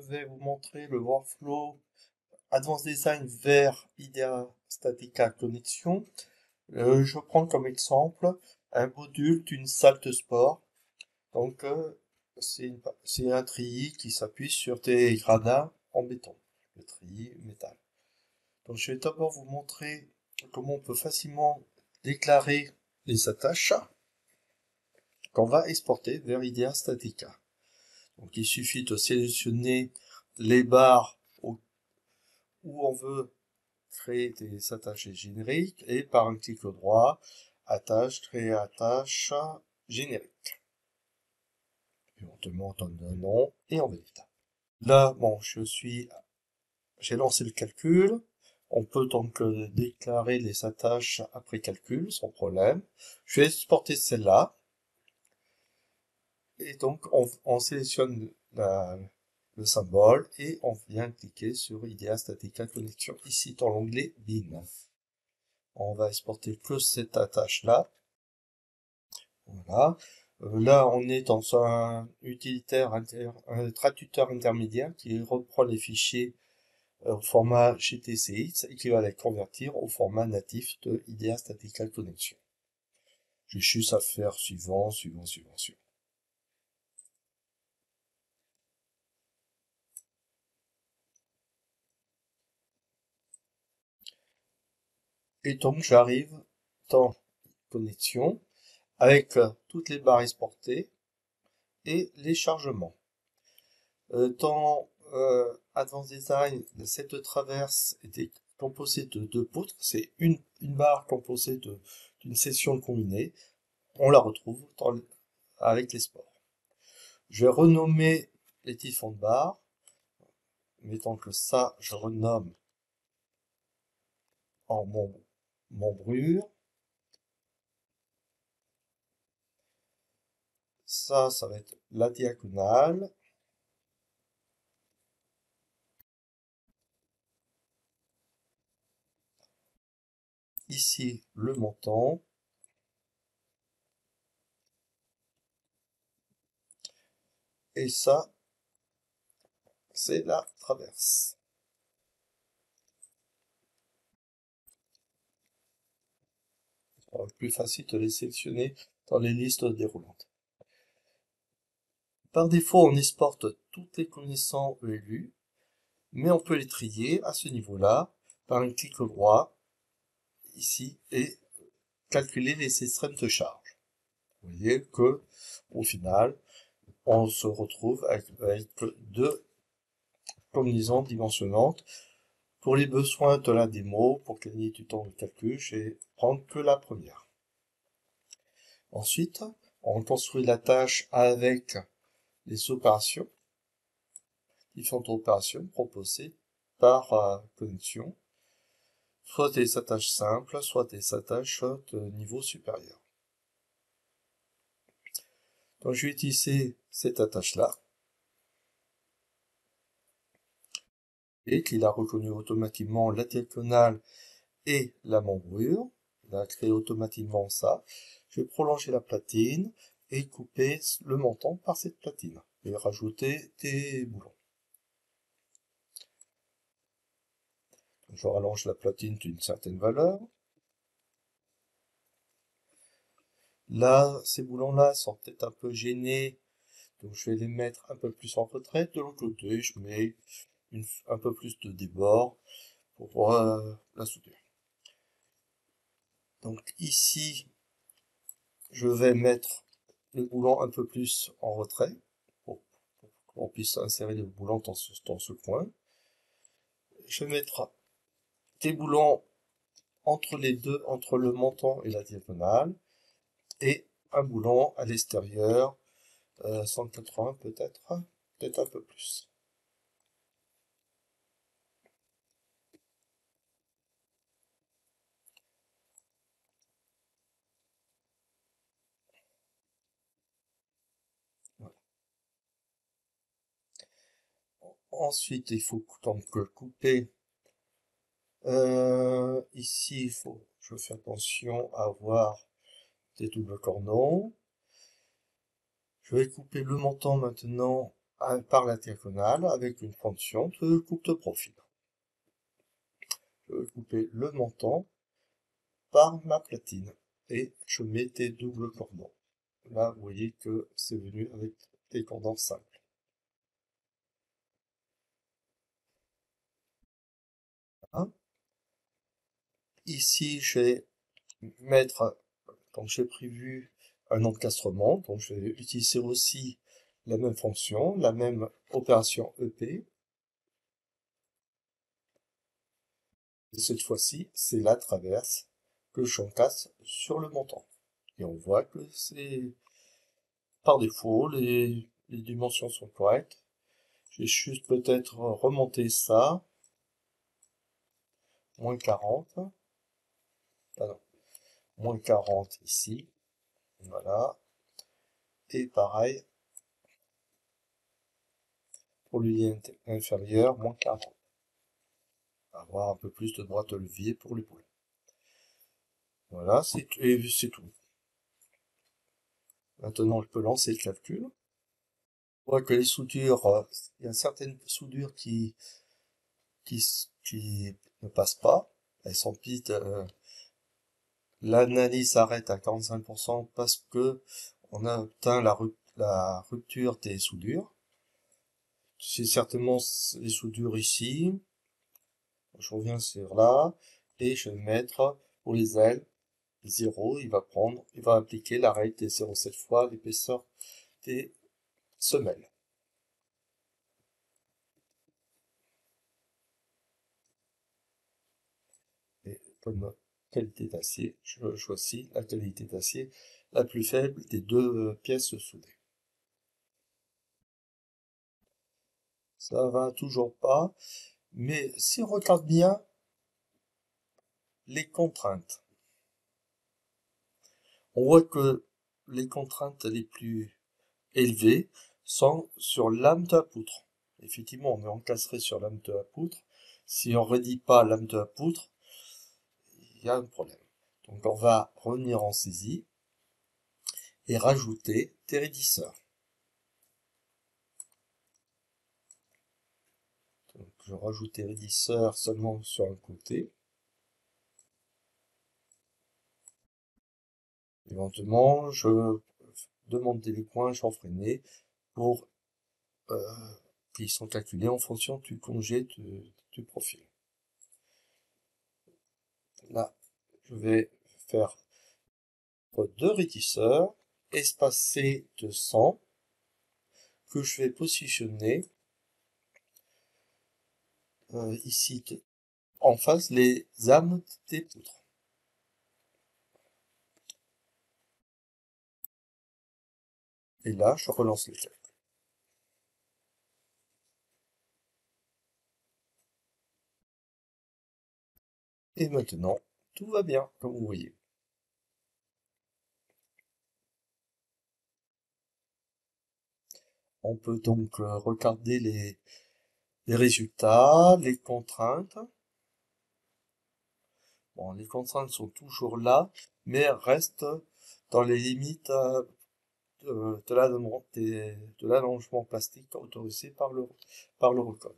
vais vous montrer le workflow Advanced Design vers IDEA Statica Connexion. Je prends comme exemple un module d'une salle de sport. Donc, c'est un treillis qui s'appuie sur des gradins en béton, le treillis métal. Donc, je vais d'abord vous montrer comment on peut facilement déclarer les attaches qu'on va exporter vers IDEA Statica. Donc, il suffit de sélectionner les barres où on veut créer des attaches génériques et par un clic droit, attache, créer attache générique. Éventuellement, on donne un nom et on valide. Là, bon, j'ai lancé le calcul. On peut donc déclarer les attaches après calcul, sans problème. Je vais exporter celle-là. Et donc, on sélectionne le symbole et on vient cliquer sur IDEA Statica Connexion ici dans l'onglet BIN. On va exporter que cette attache-là. Voilà. Là, on est dans un un traducteur intermédiaire qui reprend les fichiers au format GTCX et qui va les convertir au format natif de IDEA Statica Connexion. J'ai juste à faire suivant. Et donc, j'arrive dans Connexion avec toutes les barres exportées et les chargements. Dans Advanced Design, cette traverse était composée de deux poutres. C'est une barre composée d'une section combinée. On la retrouve avec les sports. Je vais renommer les différentes barres. Mettons que ça, je renomme en membrure. Ça va être la diagonale. Ici, le montant. Et ça, c'est la traverse. Ça va être plus facile de les sélectionner dans les listes déroulantes. Par défaut, on exporte toutes les connaissances ELU, mais on peut les trier à ce niveau-là par un clic droit ici et calculer les extrêmes de charge. Vous voyez que au final, on se retrouve avec deux combinaisons dimensionnantes. Pour les besoins de la démo, pour gagner du temps de calcul, je vais prendre que la première. Ensuite, on construit la tâche avec les opérations, différentes opérations proposées par connexion, soit des attaches simples, soit des attaches de niveau supérieur. Donc je vais utiliser cette attache-là, et qu'il a reconnu automatiquement la diagonale et la membrure. Il a créé automatiquement ça. Je vais prolonger la platine et couper le montant par cette platine et rajouter des boulons. Je rallonge la platine d'une certaine valeur. Là, ces boulons-là sont peut-être un peu gênés, donc je vais les mettre un peu plus en retrait. De l'autre côté, je mets un peu plus de débord pour la soudure. Donc ici, je vais mettre le boulon un peu plus en retrait pour qu'on puisse insérer le boulon dans ce coin. Je vais mettre des boulons entre les deux, entre le montant et la diagonale, et un boulon à l'extérieur, 180 peut-être un peu plus. Voilà. Ensuite, il faut donc couper. Ici, je fais attention à avoir des doubles cornons. Je vais couper le montant maintenant par la diagonale avec une fonction de coupe de profil. Je vais couper le montant par ma platine et je mets des doubles cordons. Là, vous voyez que c'est venu avec des cordons simples. Voilà. Ici, je vais mettre, donc j'ai prévu un encastrement, donc je vais utiliser aussi la même fonction, la même opération EP. Et cette fois-ci, c'est la traverse que j'encastre sur le montant. Et on voit que c'est par défaut, les dimensions sont correctes. J'ai juste peut-être remonté ça, moins 40, ah non, moins 40 ici, voilà. Et pareil, pour le lien inférieur, moins 40. Avoir un peu plus de droite de levier pour l'épaule. Voilà, c'est tout. Maintenant, je peux lancer le calcul. On voit que les soudures, il y a certaines soudures qui ne passent pas. Elles s'empilent. L'analyse s'arrête à 45% parce que on a obtint la rupture des soudures. C'est certainement les soudures ici. Je reviens sur là et je vais mettre pour les ailes 0. Il va appliquer la règle des 0,7 fois l'épaisseur des semelles. Et comme qualité d'acier, je choisis la qualité d'acier la plus faible des deux pièces soudées. Ça va toujours pas, mais si on regarde bien les contraintes, on voit que les contraintes les plus élevées sont sur l'âme de la poutre. Effectivement, on est encastré sur l'âme de la poutre. Si on ne redit pas l'âme de la poutre, il y a un problème. Donc on va revenir en saisie et rajouter des raidisseurs. Donc je rajoute des raidisseurs seulement sur un côté. Éventuellement, je demande des coins chanfreinés pour qui sont calculés en fonction du congé du profil. Là, je vais faire deux raidisseurs espacés de 100 que je vais positionner ici en face les âmes des poutres. Et là, je relance le calcul. Et maintenant, tout va bien, comme vous voyez. On peut donc regarder les résultats, les contraintes. Bon, les contraintes sont toujours là, mais restent dans les limites de l'allongement plastique autorisé par l'Eurocode.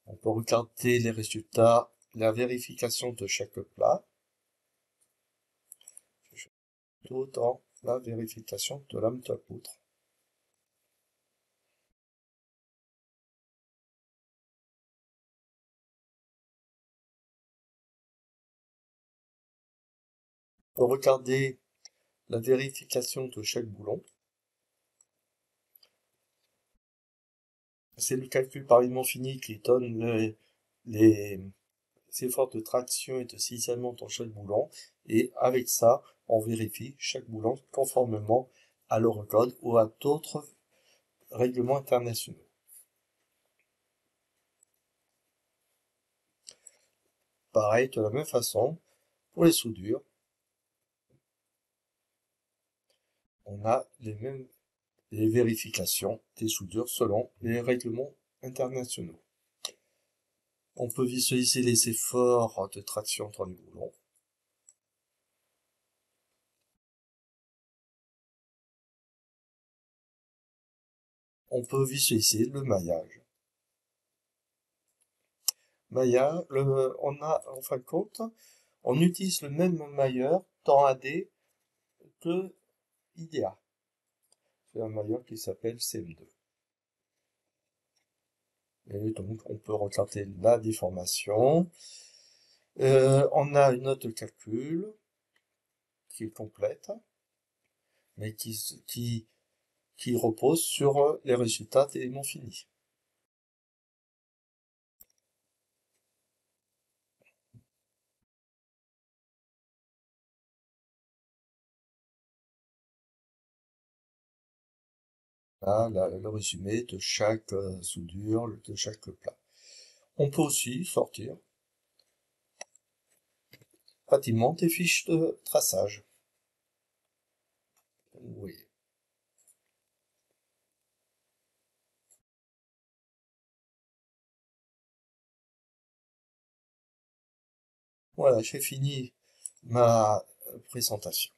On peut regarder les résultats, la vérification de chaque plat, tout dans la vérification de lame de poutre. On peut regarder la vérification de chaque boulon. C'est le calcul par élément fini qui donne les efforts de traction et de cisaillement dans chaque boulon. Et avec ça, on vérifie chaque boulon conformément à l'Eurocode ou à d'autres règlements internationaux. Pareil, de la même façon, pour les soudures, on a les vérifications des soudures selon les règlements internationaux. On peut visualiser les efforts de traction dans les boulons. on peut visualiser le maillage. On a, en fin de compte, on utilise le même mailleur dans AD que IDEA. C'est un mailleur qui s'appelle CM2. Et donc, on peut regarder la déformation. On a une note de calcul qui est complète, mais qui repose sur les résultats d'éléments finis. Là, le résumé de chaque soudure, de chaque plat. On peut aussi sortir pratiquement des fiches de traçage. Oui. Voilà, j'ai fini ma présentation.